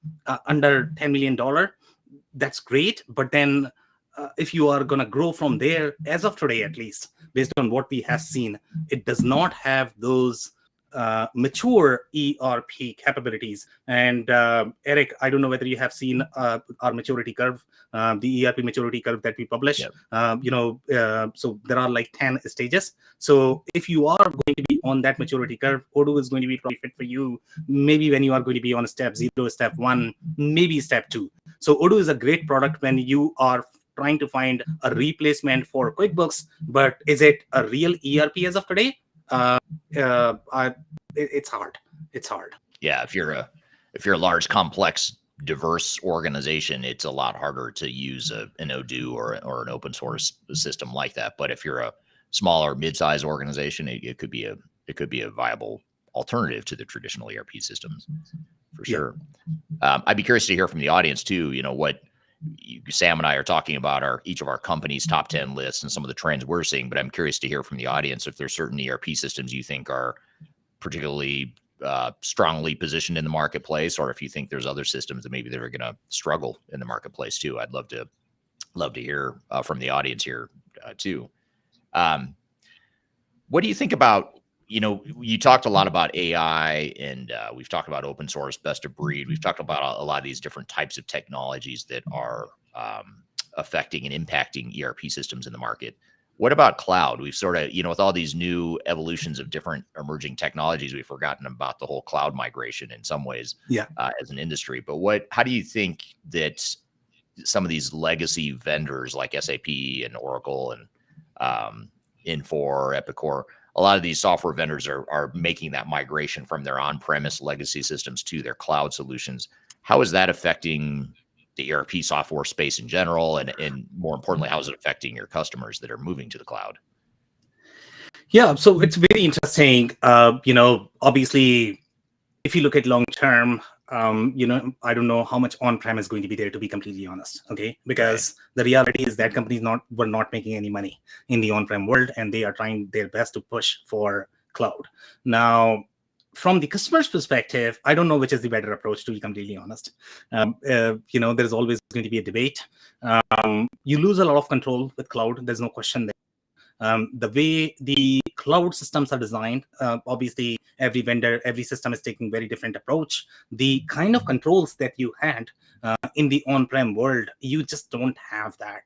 under $10 million, that's great. But then if you are going to grow from there, as of today, at least, based on what we have seen, it does not have those mature ERP capabilities. And Eric, I don't know whether you have seen our maturity curve, the ERP maturity curve that we publish. Yep. So there are like 10 stages. So if you are going to be on that maturity curve, Odoo is going to be probably fit for you. Maybe when you are going to be on step 0, step 1, maybe step 2. So Odoo is a great product when you are trying to find a replacement for QuickBooks, but is it a real ERP as of today? It's hard. It's hard. Yeah. If you're a large, complex, diverse organization, it's a lot harder to use an Odoo or an open source system like that. But if you're a smaller, mid-sized organization, it could be a viable alternative to the traditional ERP systems, for sure. I'd be curious to hear from the audience too. What Sam and I are talking about each of our companies' top 10 lists and some of the trends we're seeing, but I'm curious to hear from the audience if there's certain ERP systems you think are particularly strongly positioned in the marketplace, or if you think there's other systems that maybe they're going to struggle in the marketplace too. I'd love to hear from the audience here too. What do you think about, you talked a lot about AI, and we've talked about open source, best of breed. We've talked about a lot of these different types of technologies that are affecting and impacting ERP systems in the market. What about cloud? We've sort of, with all these new evolutions of different emerging technologies, we've forgotten about the whole cloud migration in some ways as an industry. But how do you think that some of these legacy vendors like SAP and Oracle and Infor, Epicor, a lot of these software vendors are making that migration from their on-premise legacy systems to their cloud solutions. How is that affecting the ERP software space in general? And more importantly, how is it affecting your customers that are moving to the cloud? Yeah, so it's very interesting. Obviously, if you look at long term, I don't know how much on-prem is going to be there, to be completely honest. Okay, because the reality is that companies were not making any money in the on-prem world, and they are trying their best to push for cloud. Now, from the customer's perspective, I don't know which is the better approach, to be completely honest. There's always going to be a debate. You lose a lot of control with cloud. There's no question there. The way the cloud systems are designed, obviously every vendor, every system is taking very different approach. The kind of controls that you had in the on-prem world, you just don't have that.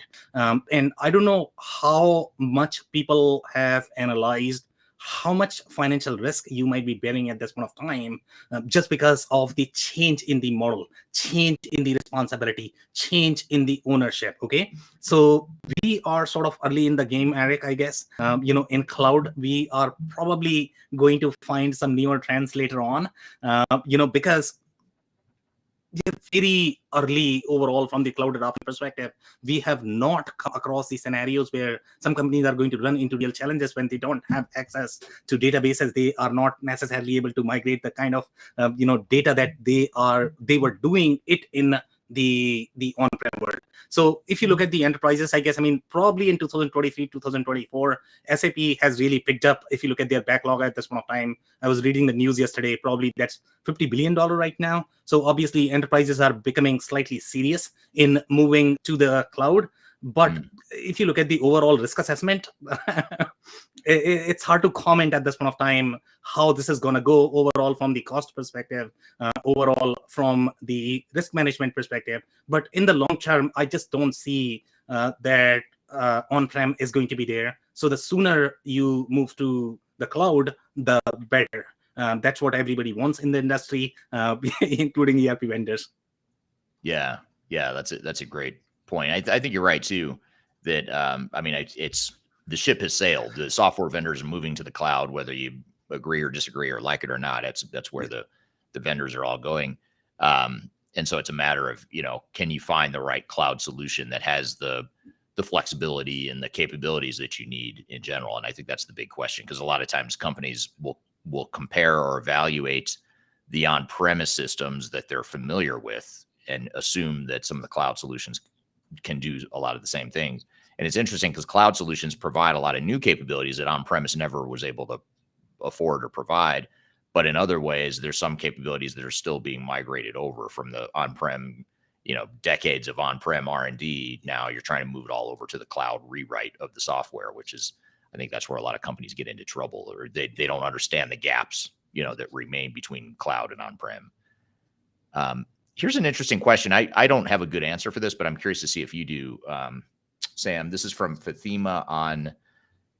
And I don't know how much people have analyzed how much financial risk you might be bearing at this point of time, just because of the change in the model, change in the responsibility, change in the ownership. Okay, so we are sort of early in the game, Eric, I guess. In cloud, we are probably going to find some newer trends later on, because we're very early overall from the cloud adoption perspective. We have not come across the scenarios where some companies are going to run into real challenges when they don't have access to databases. They are not necessarily able to migrate the kind of data that they were doing it in the on-prem world. So if you look at the enterprises, I guess, probably in 2023, 2024, SAP has really picked up. If you look at their backlog at this point of time, I was reading the news yesterday, probably that's $50 billion right now. So obviously enterprises are becoming slightly serious in moving to the cloud. But if you look at the overall risk assessment, it's hard to comment at this point of time how this is going to go overall from the cost perspective, overall from the risk management perspective. But in the long term, I just don't see that on-prem is going to be there. So the sooner you move to the cloud, the better. That's what everybody wants in the industry, including ERP vendors. Yeah, that's a great point. I think you're right too. That it's the ship has sailed. The software vendors are moving to the cloud, whether you agree or disagree or like it or not. That's where the vendors are all going. And so it's a matter of, can you find the right cloud solution that has the flexibility and the capabilities that you need in general? And I think that's the big question, because a lot of times companies will compare or evaluate the on-premise systems that they're familiar with and assume that some of the cloud solutions can do a lot of the same things. And it's interesting because cloud solutions provide a lot of new capabilities that on-premise never was able to afford or provide. But in other ways, there's some capabilities that are still being migrated over from the on-prem, decades of on-prem R&D. Now you're trying to move it all over to the cloud rewrite of the software, which is, I think that's where a lot of companies get into trouble, or they don't understand the gaps, that remain between cloud and on-prem. Here's an interesting question. I don't have a good answer for this, but I'm curious to see if you do, Sam. This is from Fatima on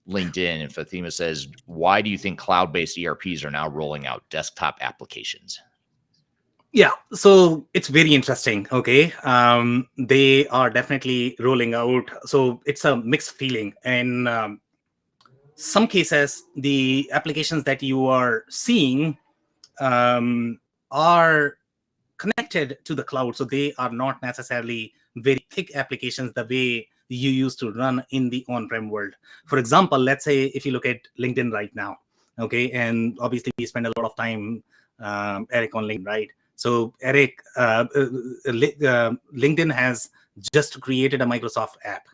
LinkedIn, and Fatima says, why do you think cloud-based ERPs are now rolling out desktop applications? Yeah, so it's very interesting. Okay, they are definitely rolling out. So it's a mixed feeling. And some cases, the applications that you are seeing are connected to the cloud. So they are not necessarily very thick applications the way you used to run in the on-prem world. For example, let's say if you look at LinkedIn right now, okay, and obviously we spend a lot of time, Eric, on LinkedIn, right? So Eric, LinkedIn has just created a Microsoft app.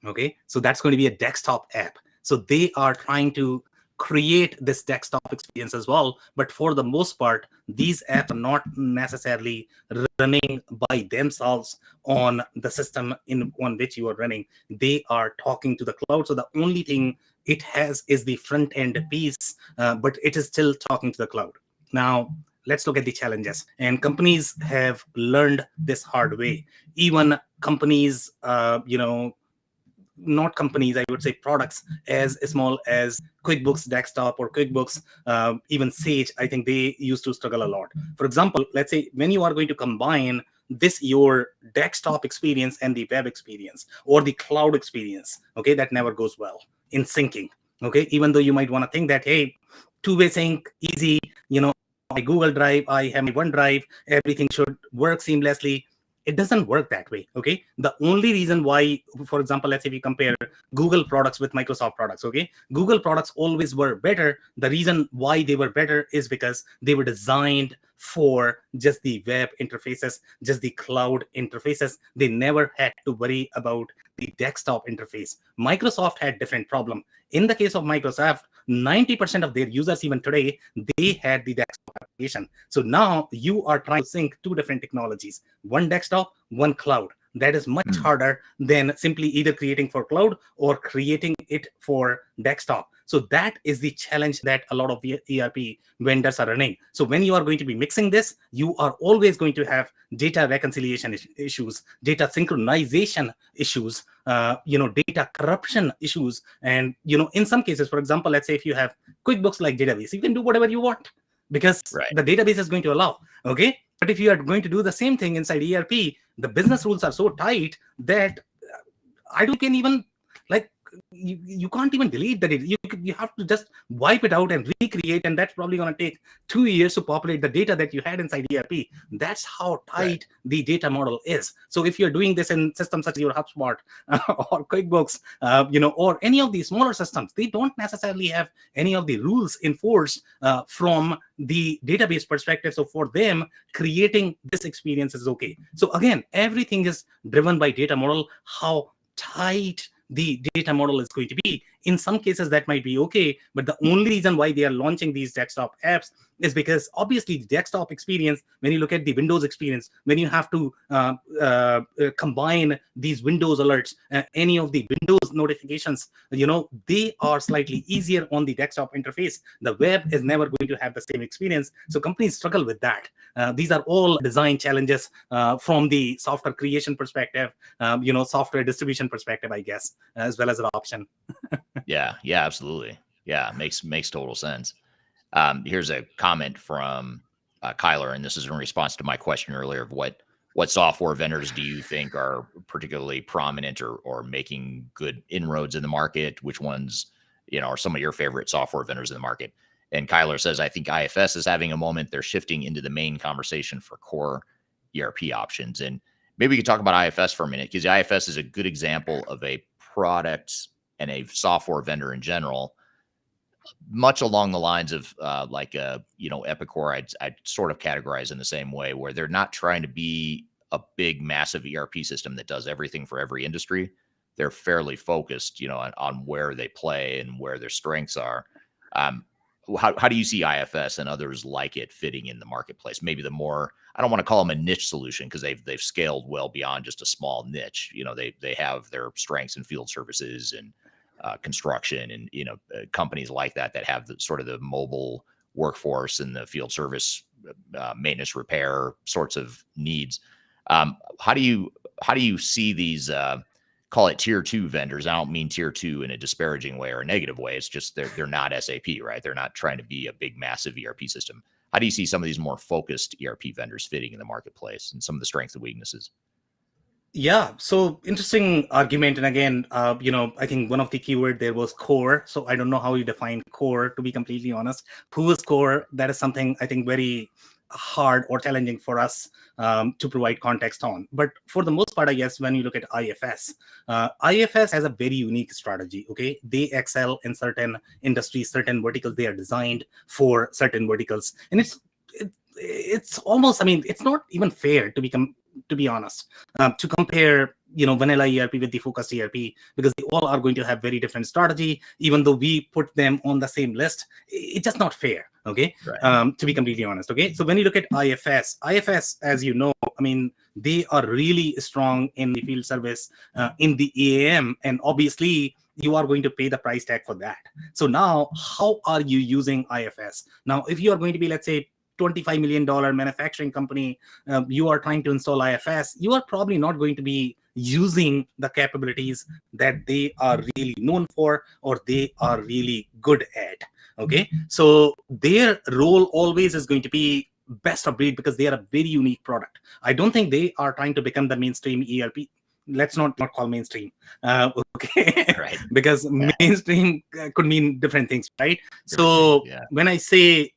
Okay, so that's going to be a desktop app. So they are trying to create this desktop experience as well. But for the most part, these apps are not necessarily running by themselves on the system on which you are running. They are talking to the cloud. So the only thing it has is the front end piece, but it is still talking to the cloud. Now, let's look at the challenges. And companies have learned this hard way. Even companies, not companies, I would say products as small as QuickBooks Desktop or QuickBooks, even Sage, I think they used to struggle a lot. For example, let's say when you are going to combine your desktop experience and the web experience or the cloud experience, okay, that never goes well in syncing. Okay, even though you might want to think that, hey, two-way sync, easy, my Google Drive, I have my OneDrive, everything should work seamlessly. It doesn't work that way. Okay, the only reason why, for example, let's say we compare Google products with Microsoft products. Okay, Google products always were better. The reason why they were better is because they were designed for just the web interfaces, just the cloud interfaces. They never had to worry about the desktop interface. Microsoft had different problem. In the case of Microsoft, 90% of their users even today, they had the desktop application. So now you are trying to sync two different technologies, one desktop, one cloud. That is much harder than simply either creating for cloud or creating it for desktop. So that is the challenge that a lot of the ERP vendors are running. So when you are going to be mixing this, you are always going to have data reconciliation issues, data synchronization issues, data corruption issues. And, in some cases, for example, let's say if you have QuickBooks like database, you can do whatever you want because the database is going to allow. Okay. But if you are going to do the same thing inside ERP, the business rules are so tight that I don't can even like you can't even delete the data. You have to just wipe it out and recreate, and that's probably going to take 2 years to populate the data that you had inside ERP. That's how tight the data model is. So if you're doing this in systems such as your HubSpot or QuickBooks, or any of these smaller systems, they don't necessarily have any of the rules enforced from the database perspective. So for them, creating this experience is okay. So again, everything is driven by data model, how tight the data model is going to be. In some cases that might be okay, but the only reason why they are launching these desktop apps is because obviously the desktop experience, when you look at the Windows experience, when you have to combine these Windows alerts, any of the Windows notifications, they are slightly easier on the desktop interface. The web is never going to have the same experience. So companies struggle with that. These are all design challenges from the software creation perspective, software distribution perspective, I guess, as well as adoption. Yeah, absolutely. Yeah, makes total sense. Here's a comment from Kyler, and this is in response to my question earlier of what software vendors do you think are particularly prominent or making good inroads in the market? Which ones, are some of your favorite software vendors in the market? And Kyler says, I think IFS is having a moment. They're shifting into the main conversation for core ERP options. And maybe we could talk about IFS for a minute, because IFS is a good example of a product and a software vendor in general, much along the lines of Epicor, I'd sort of categorize in the same way, where they're not trying to be a big, massive ERP system that does everything for every industry. They're fairly focused, on where they play and where their strengths are. How do you see IFS and others like it fitting in the marketplace? Maybe the more, I don't want to call them a niche solution, because they've scaled well beyond just a small niche. They have their strengths in field services and construction and companies like that have the sort of the mobile workforce and the field service maintenance repair sorts of needs. How do you see these call it tier 2 vendors? I don't mean tier 2 in a disparaging way or a negative way. It's just they're not SAP, right? They're not trying to be a big, massive ERP system. How do you see some of these more focused ERP vendors fitting in the marketplace and some of the strengths and weaknesses? Yeah, so interesting argument. And again, I think one of the keyword there was core. So I don't know how you define core, to be completely honest. Who is core? That is something I think very hard or challenging for us to provide context on. But for the most part, I guess when you look at IFS, IFS has a very unique strategy. Okay, they excel in certain industries, certain verticals. They are designed for certain verticals, and it's almost, I mean, it's not even fair to be honest, to compare, vanilla ERP with the focused ERP, because they all are going to have very different strategy. Even though we put them on the same list, it's just not fair. Okay, to be completely honest. Okay, so when you look at IFS, as you know, I mean, they are really strong in the field service, in the EAM, and obviously you are going to pay the price tag for that. So now, how are you using IFS? Now, if you are going to be, let's say, $25 million manufacturing company, you are trying to install IFS, you are probably not going to be using the capabilities that they are really known for or they are really good at. Okay, so their role always is going to be best of breed because they are a very unique product. I don't think they are trying to become the mainstream ERP let's not call mainstream. Okay. Right. Because Yeah. mainstream could mean different things, right? Different things. So Yeah. when I say,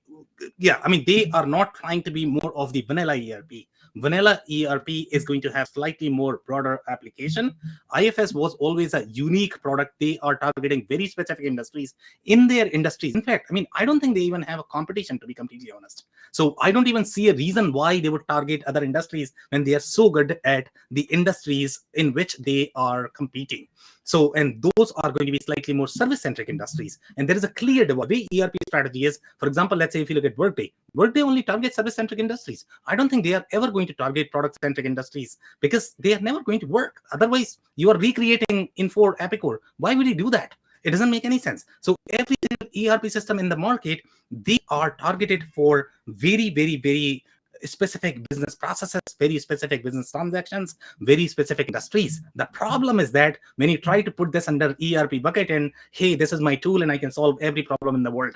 yeah, I mean, they are not trying to be more of the vanilla ERP. Vanilla ERP is going to have slightly more broader application. IFS was always a unique product. They are targeting very specific industries in their industries. In fact, I mean, I don't think they even have a competition, to be completely honest. So I don't even see a reason why they would target other industries when they are so good at the industries in which they are competing. So, and those are going to be slightly more service-centric industries. And there is a clear divide. The way ERP strategy is, for example, let's say if you look at Workday, Workday only targets service-centric industries. I don't think they are ever going to target product-centric industries because they are never going to work. Otherwise, you are recreating Infor Epicor. Why would you do that? It doesn't make any sense. So every single ERP system in the market, they are targeted for very, very, very specific business processes, very specific business transactions, very specific industries. The problem is that when you try to put this under ERP bucket and, hey, this is my tool and I can solve every problem in the world,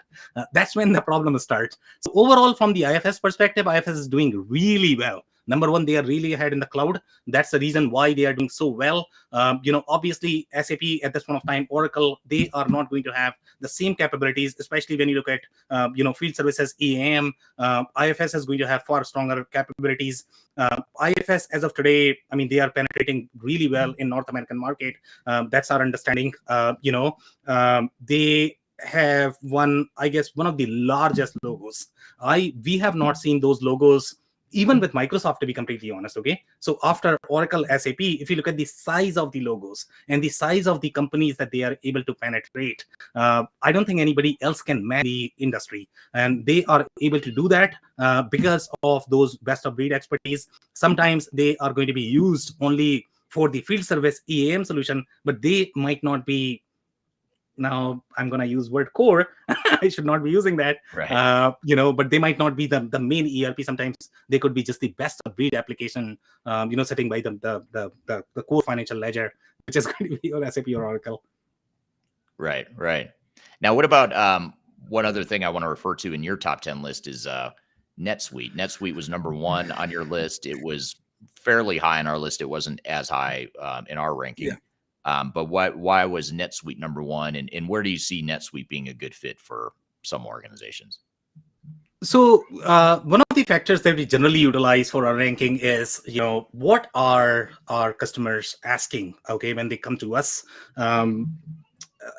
that's when the problem starts. So overall, from the IFS perspective, IFS is doing really well. Number one, they are really ahead in the cloud. That's the reason why they are doing so well. Obviously, SAP at this point of time, Oracle, they are not going to have the same capabilities, especially when you look at, field services, EAM. IFS is going to have far stronger capabilities. IFS, as of today, I mean, they are penetrating really well in North American market. That's our understanding. They have one of the largest logos. We have not seen those logos even with Microsoft, to be completely honest. Okay, so after Oracle, SAP, if you look at the size of the logos and the size of the companies that they are able to penetrate, I don't think anybody else can match the industry, and they are able to do that because of those best of breed expertise. Sometimes they are going to be used only for the field service EAM solution, but they might not be, now I'm going to use word core. I should not be using that. Right. But they might not be the main ERP. Sometimes they could be just the best of breed application, sitting by the core financial ledger, which is going to be your SAP or Oracle. Right. Right. Now, what about one other thing I want to refer to in your top 10 list is NetSuite. NetSuite was number one on your list. It was fairly high on our list. It wasn't as high in our ranking. Yeah. But why was NetSuite number one? And where do you see NetSuite being a good fit for some organizations? So one of the factors that we generally utilize for our ranking is, what are our customers asking, okay, when they come to us.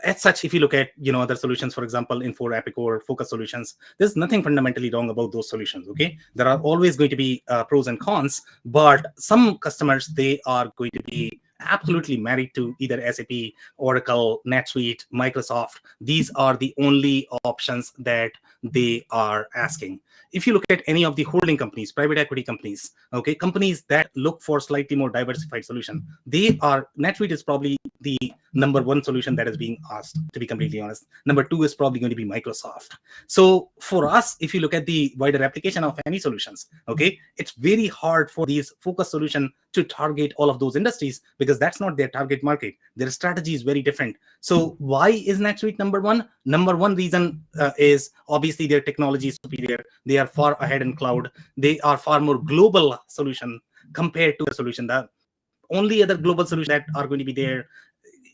As such, if you look at other solutions, for example, Infor, Epicor, Focus Solutions, there's nothing fundamentally wrong about those solutions. Okay, there are always going to be pros and cons, but some customers, they are going to be absolutely married to either SAP, Oracle, NetSuite, Microsoft. These are the only options that they are asking. If you look at any of the holding companies, private equity companies, okay, companies that look for slightly more diversified solution, NetSuite is probably the number one solution that is being asked, to be completely honest. Number two is probably going to be Microsoft. So for us, if you look at the wider application of any solutions, okay, it's very hard for these focus solution to target all of those industries because that's not their target market. Their strategy is very different. So why is NetSuite number one? Number one reason is obviously their technology is superior. They are far ahead in cloud. They are far more global solution compared to a solution. The only other global solution that are going to be there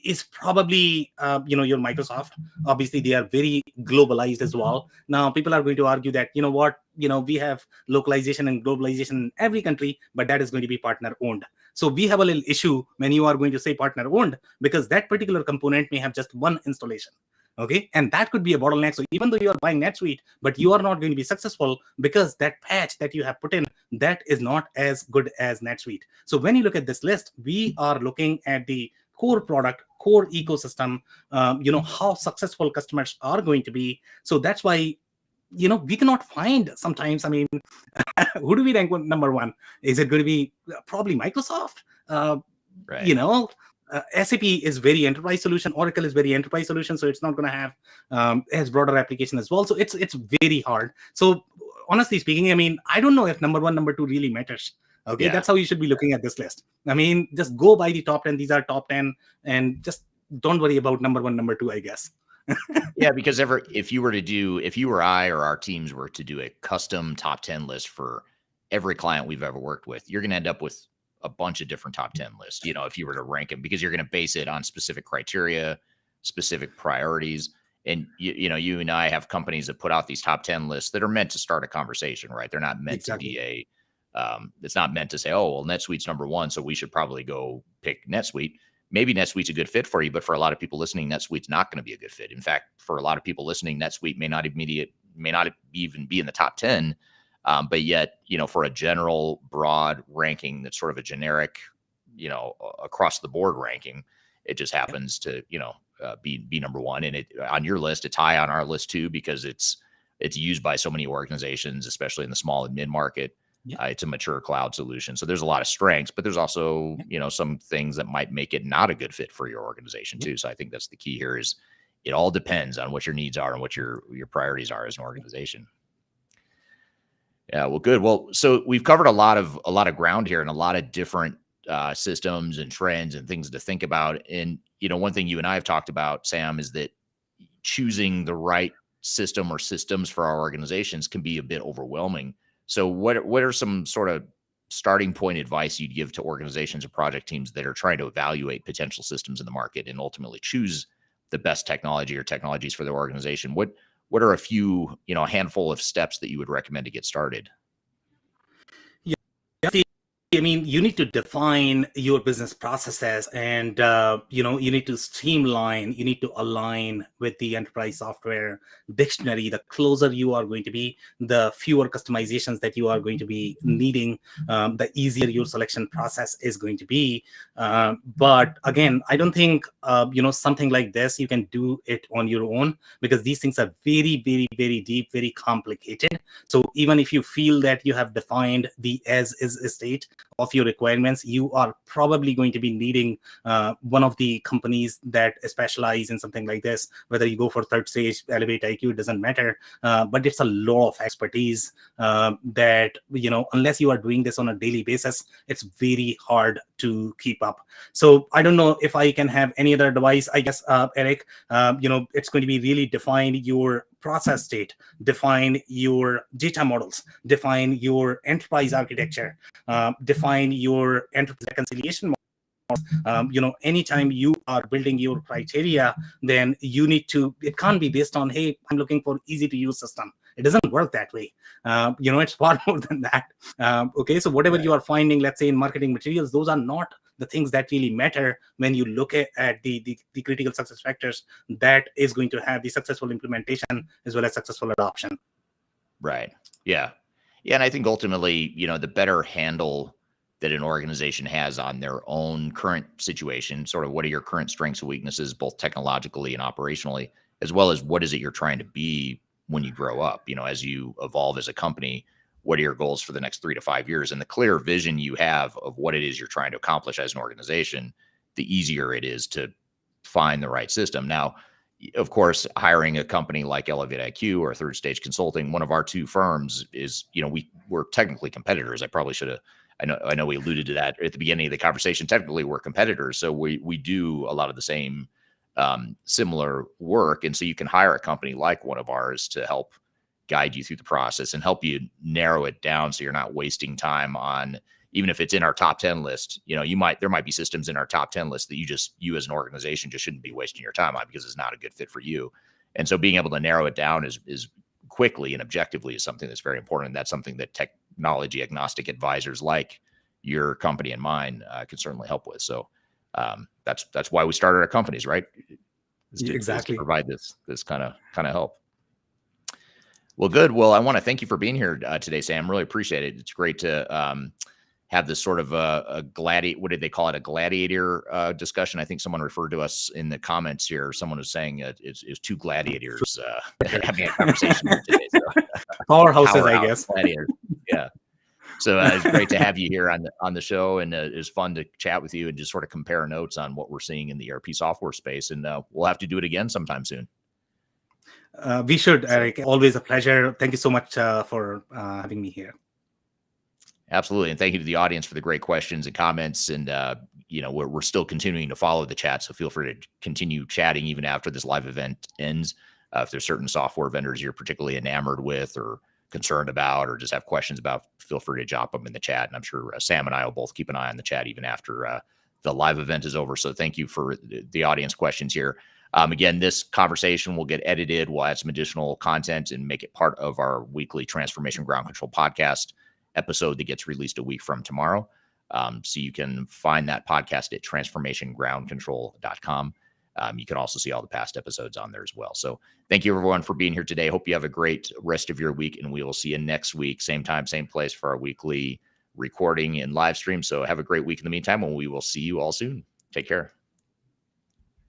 is probably your Microsoft. Obviously they are very globalized as well. Now people are going to argue that we have localization and globalization in every country, but that is going to be partner owned. So we have a little issue when you are going to say partner owned, because that particular component may have just one installation. Okay, and that could be a bottleneck. So even though you are buying NetSuite, but you are not going to be successful because that patch that you have put in, that is not as good as NetSuite. So when you look at this list, we are looking at the core product, core ecosystem, how successful customers are going to be. So that's why, we cannot find sometimes, I mean, who do we rank number one? Is it going to be probably Microsoft? Right. SAP is very enterprise solution. Oracle is very enterprise solution. So it's not going to have as broader application as well. So it's very hard. So honestly speaking, I mean, I don't know if number one, number two really matters. Okay, Yeah. that's how you should be looking at this list. I mean, just go by the top 10. These are top 10, and just don't worry about number one, number two, I guess. Yeah, because if you or I or our teams were to do a custom top 10 list for every client we've ever worked with, you're going to end up with a bunch of different top 10 lists, you know, if you were to rank them, because you're going to base it on specific criteria, specific priorities. And you know, you and I have companies that put out these top 10 lists that are meant to start a conversation, right? They're not meant to Exactly. be it's not meant to say, oh, well, NetSuite's number one, so we should probably go pick NetSuite. Maybe NetSuite's a good fit for you, but for a lot of people listening, NetSuite's not going to be a good fit. In fact, for a lot of people listening, NetSuite may not even be in the top 10. But yet, you know, for a general broad ranking, that's sort of a generic, you know, across the board ranking, it just happens to, you know, be number one. And it on your list, it's high on our list too, because it's used by so many organizations, especially in the small and mid market. Yeah. It's a mature cloud solution. So there's a lot of strengths, but there's also, Yeah. you know, some things that might make it not a good fit for your organization Yeah. too. So I think that's the key here is it all depends on what your needs are and what your priorities are as an organization. Yeah, well, good. Well, so we've covered a lot of ground here and a lot of different systems and trends and things to think about. And you know, one thing you and I have talked about, Sam, is that choosing the right system or systems for our organizations can be a bit overwhelming. So, what are some sort of starting point advice you'd give to organizations or project teams that are trying to evaluate potential systems in the market and ultimately choose the best technology or technologies for their organization? What are a few, you know, a handful of steps that you would recommend to get started? Yeah. I mean, you need to define your business processes, and you need to streamline. You need to align with the enterprise software dictionary. The closer you are going to be, the fewer customizations that you are going to be needing. The easier your selection process is going to be. But again, I don't think something like this you can do it on your own, because these things are very, very, very deep, very complicated. So even if you feel that you have defined the as is state of your requirements, you are probably going to be needing one of the companies that specialize in something like this. Whether you go for third stage, Elevate IQ, it doesn't matter. But it's a lot of expertise that, unless you are doing this on a daily basis, it's very hard to keep up. So I don't know if I can have any other advice, I guess, Eric. It's going to be really define your process state, define your data models, define your enterprise architecture, define your enterprise reconciliation models. Anytime you are building your criteria, then you need to, it can't be based on, hey, I'm looking for easy to use system. It doesn't work that way. It's far more than that. Okay, so whatever you are finding, let's say in marketing materials, those are not the things that really matter when you look at the critical success factors that is going to have the successful implementation as well as successful adoption. Right. Yeah. Yeah. And I think ultimately, you know, the better handle that an organization has on their own current situation, sort of what are your current strengths and weaknesses, both technologically and operationally, as well as what is it you're trying to be when you grow up, you know, as you evolve as a company, what are your goals for the next 3 to 5 years? And the clear vision you have of what it is you're trying to accomplish as an organization, the easier it is to find the right system. Now, of course, hiring a company like Elevate IQ or Third Stage Consulting, one of our two firms is, you know, we're technically competitors. I probably should have, I know we alluded to that at the beginning of the conversation. Technically, we're competitors. So we do a lot of the same similar work. And so you can hire a company like one of ours to help guide you through the process and help you narrow it down so you're not wasting time on, even if it's in our top 10 list, you know, there might be systems in our top 10 list that you as an organization just shouldn't be wasting your time on because it's not a good fit for you. And so being able to narrow it down is quickly and objectively is something that's very important. And that's something that technology agnostic advisors like your company and mine can certainly help with. So that's why we started our companies, right? Is to provide this kind of help. Well, good. Well, I want to thank you for being here today, Sam. Really appreciate it. It's great to have this sort of a gladiator. What did they call it? A gladiator discussion. I think someone referred to us in the comments here. Someone was saying it's two gladiators having a conversation here today. So, powerhouses, I guess. Gladiators. Yeah. So it's great to have you here on the show, and it's fun to chat with you and just sort of compare notes on what we're seeing in the ERP software space. And we'll have to do it again sometime soon. We should, Eric. Always a pleasure. Thank you so much for having me here. Absolutely. And thank you to the audience for the great questions and comments. And, we're still continuing to follow the chat. So feel free to continue chatting even after this live event ends. If there's certain software vendors you're particularly enamored with or concerned about or just have questions about, feel free to drop them in the chat. And I'm sure Sam and I will both keep an eye on the chat even after the live event is over. So thank you for the audience questions here. Again, this conversation will get edited. We'll add some additional content and make it part of our weekly Transformation Ground Control podcast episode that gets released a week from tomorrow. So you can find that podcast at transformationgroundcontrol.com. You can also see all the past episodes on there as well. So thank you everyone for being here today. Hope you have a great rest of your week, and we will see you next week, same time, same place for our weekly recording and live stream. So have a great week in the meantime, and we will see you all soon. Take care.